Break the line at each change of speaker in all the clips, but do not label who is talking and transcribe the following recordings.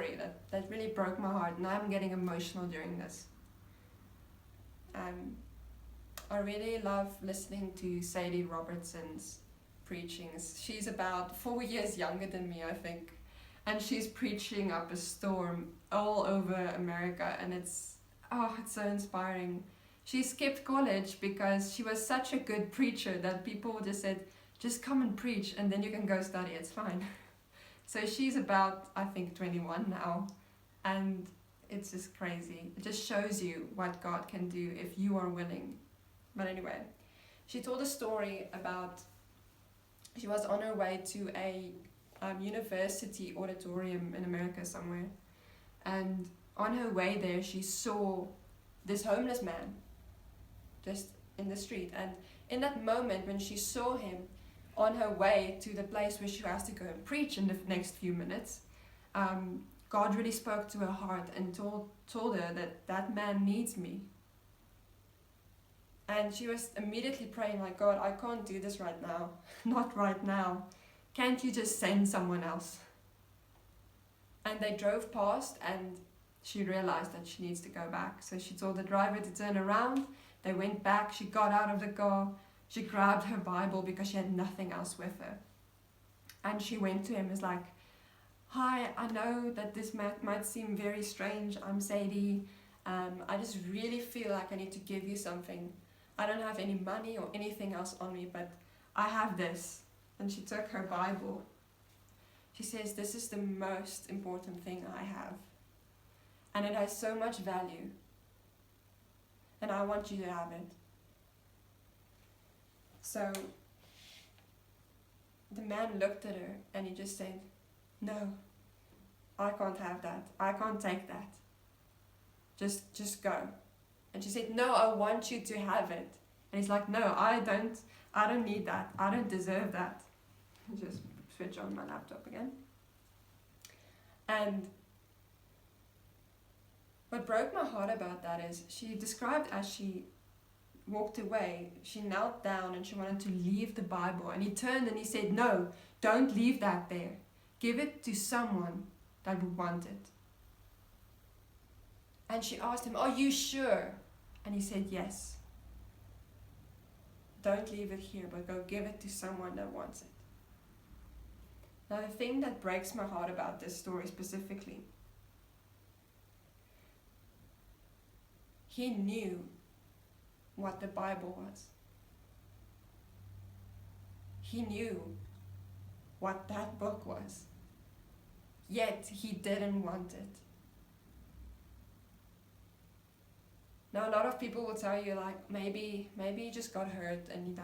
story that really broke my heart, and I'm getting emotional during this. I really love listening to Sadie Robertson's preachings. She's about 4 years younger than me, I think, and she's preaching up a storm all over America, and it's so inspiring. She skipped college because she was such a good preacher that people just said, just come and preach and then you can go study, it's fine. So she's about, I think, 21 now, and it's just crazy. It just shows you what God can do if you are willing. But anyway, she told a story about, she was on her way to a university auditorium in America somewhere, and on her way there she saw this homeless man just in the street, and in that moment when she saw him on her way to the place where she has to go and preach in the next few minutes, God really spoke to her heart and told her that man needs me. And she was immediately praying like, God, I can't do this right now. Not right now. Can't you just send someone else? And they drove past and she realized that she needs to go back. So she told the driver to turn around. They went back. She got out of the car. She grabbed her Bible because she had nothing else with her. And she went to him and was like, hi, I know that this might seem very strange. I'm Sadie. I just really feel like I need to give you something. I don't have any money or anything else on me, but I have this. And she took her Bible. She says, this is the most important thing I have. And it has so much value. And I want you to have it. So the man looked at her and he just said, no, I can't have that. I can't take that. Just go. And she said, no, I want you to have it. And he's like, no, I don't need that. I don't deserve that. Just switch on my laptop again. And what broke my heart about that is she described as she walked away, she knelt down and she wanted to leave the Bible. And he turned and he said, no, don't leave that there. Give it to someone that would want it. And she asked him, are you sure? And he said, yes. Don't leave it here, but go give it to someone that wants it. Now, the thing that breaks my heart about this story specifically, he knew what the Bible was. He knew what that book was. Yet, he didn't want it. Now, a lot of people will tell you, like, maybe he just got hurt and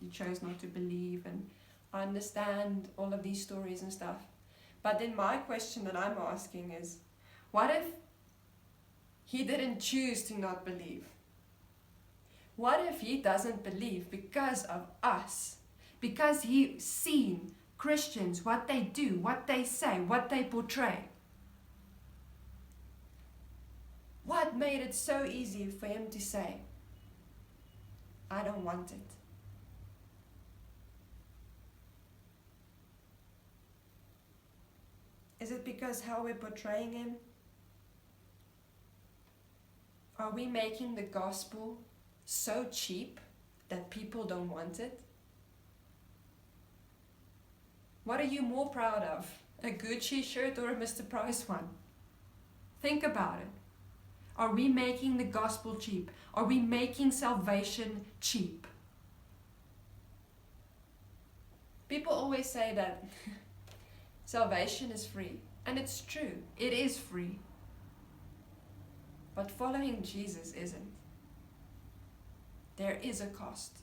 he chose not to believe, and I understand all of these stories and stuff. But then my question that I'm asking is, what if he didn't choose to not believe? What if he doesn't believe because of us? Because he's seen Christians, what they do, what they say, what they portray. What made it so easy for him to say, I don't want it? Is it because how we're portraying him? Are we making the gospel so cheap that people don't want it? What are you more proud of? A Gucci shirt or a Mr. Price one? Think about it. Are we making the gospel cheap? Are we making salvation cheap? People always say that salvation is free. And it's true. It is free. But following Jesus isn't. There is a cost.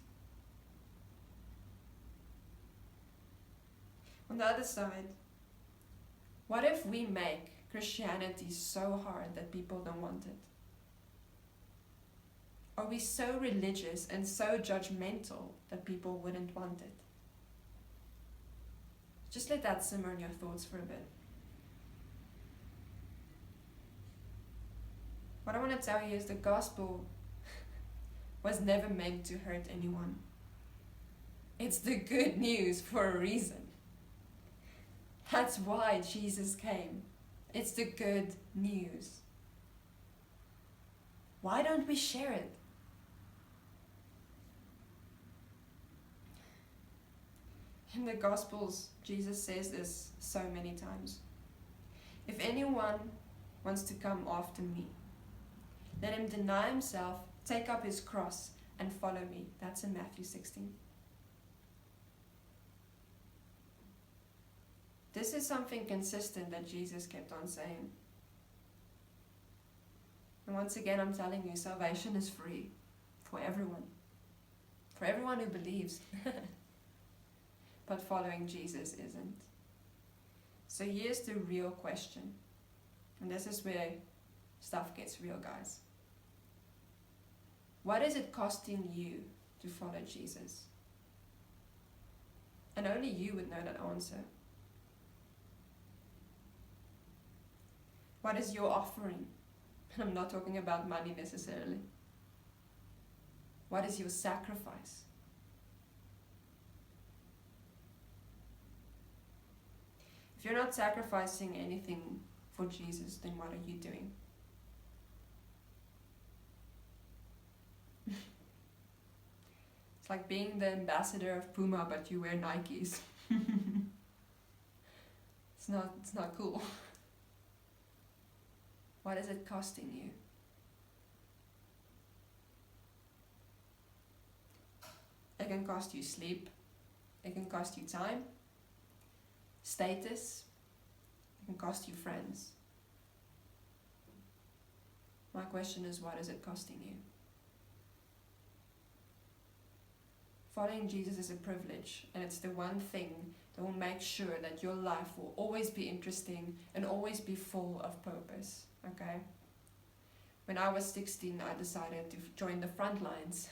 On the other side, what if we make Christianity so hard that people don't want it? Are we so religious and so judgmental that people wouldn't want it? Just let that simmer in your thoughts for a bit. What I want to tell you is the gospel was never meant to hurt anyone. It's the good news for a reason. That's why Jesus came. It's the good news. Why don't we share it? In the Gospels, Jesus says this so many times. If anyone wants to come after me, let him deny himself, take up his cross, and follow me. That's in Matthew 16. This is something consistent that Jesus kept on saying. And once again, I'm telling you, salvation is free for everyone. For everyone who believes. But following Jesus isn't. So here's the real question. And this is where stuff gets real, guys. What is it costing you to follow Jesus? And only you would know that answer. What is your offering? And I'm not talking about money necessarily. What is your sacrifice? If you're not sacrificing anything for Jesus, then what are you doing? It's like being the ambassador of Puma, but you wear Nikes. It's not cool. What is it costing you? It can cost you sleep. It can cost you time. Status. It can cost you friends. My question is, what is it costing you? Following Jesus is a privilege, and it's the one thing that will make sure that your life will always be interesting and always be full of purpose. Okay? When I was 16, I decided to join the front lines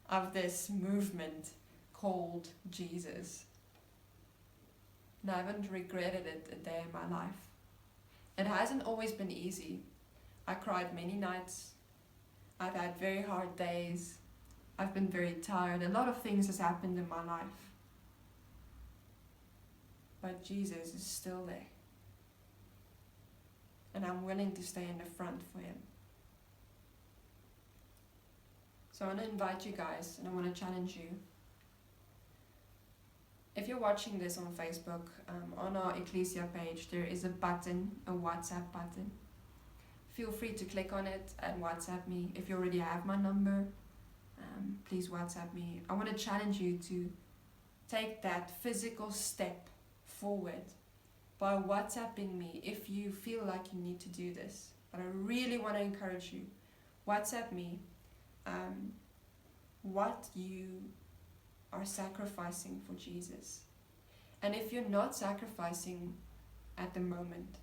of this movement called Jesus. And I haven't regretted it a day in my life. It hasn't always been easy. I cried many nights. I've had very hard days. I've been very tired. A lot of things has happened in my life. But Jesus is still there. And I'm willing to stay in the front for him. So I want to invite you guys, and I want to challenge you. If you're watching this on Facebook, on our Ecclesia page, there is a button, a WhatsApp button. Feel free to click on it and WhatsApp me. If you already have my number, please WhatsApp me. I want to challenge you to take that physical step forward by WhatsApping me if you feel like you need to do this. But I really want to encourage you. WhatsApp me what you are sacrificing for Jesus. And if you're not sacrificing at the moment,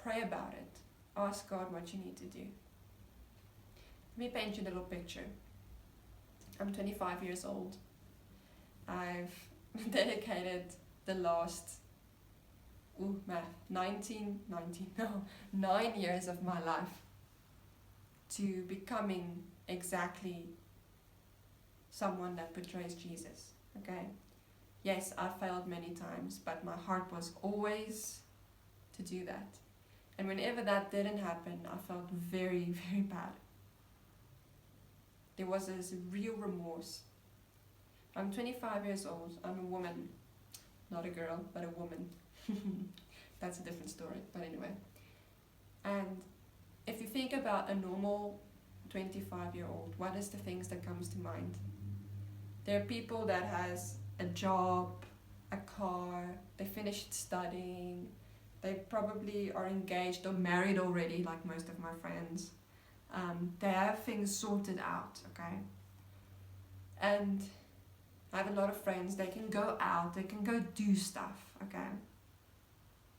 pray about it. Ask God what you need to do. Let me paint you a little picture. I'm 25 years old. I've dedicated the last 9 years of my life to becoming exactly someone that portrays Jesus. Okay? Yes, I failed many times, but my heart was always to do that. And whenever that didn't happen, I felt very, very bad. There was this real remorse. I'm 25 years old. I'm a woman. Not a girl, but a woman. That's a different story, but anyway. And if you think about a normal 25-year-old, what is the things that comes to mind? There are people that has a job, a car, they finished studying, they probably are engaged or married already, like most of my friends. They have things sorted out, okay? And I have a lot of friends, they can go out, they can go do stuff, okay?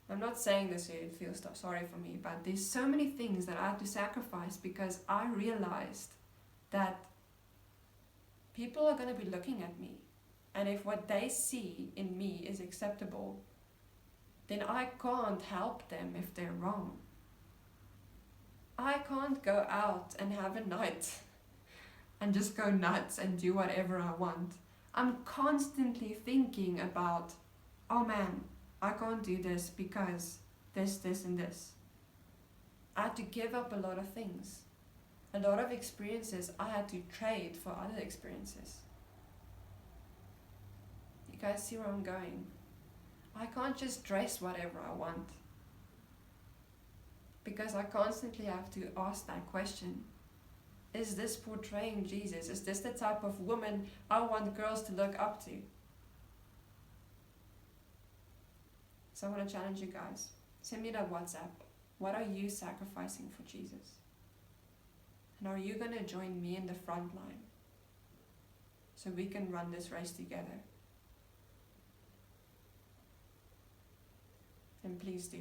I'm not saying this so you feel sorry for me, but there's so many things that I had to sacrifice because I realized that people are going to be looking at me. And if what they see in me is acceptable, then I can't help them if they're wrong. I can't go out and have a night and just go nuts and do whatever I want. I'm constantly thinking about, oh man, I can't do this because this, and this. I had to give up a lot of things. A lot of experiences I had to trade for other experiences. You guys see where I'm going? I can't just dress whatever I want. Because I constantly have to ask that question. Is this portraying Jesus? Is this the type of woman I want girls to look up to? So I want to challenge you guys. Send me that WhatsApp. What are you sacrificing for Jesus? And are you going to join me in the front line so we can run this race together? And please do.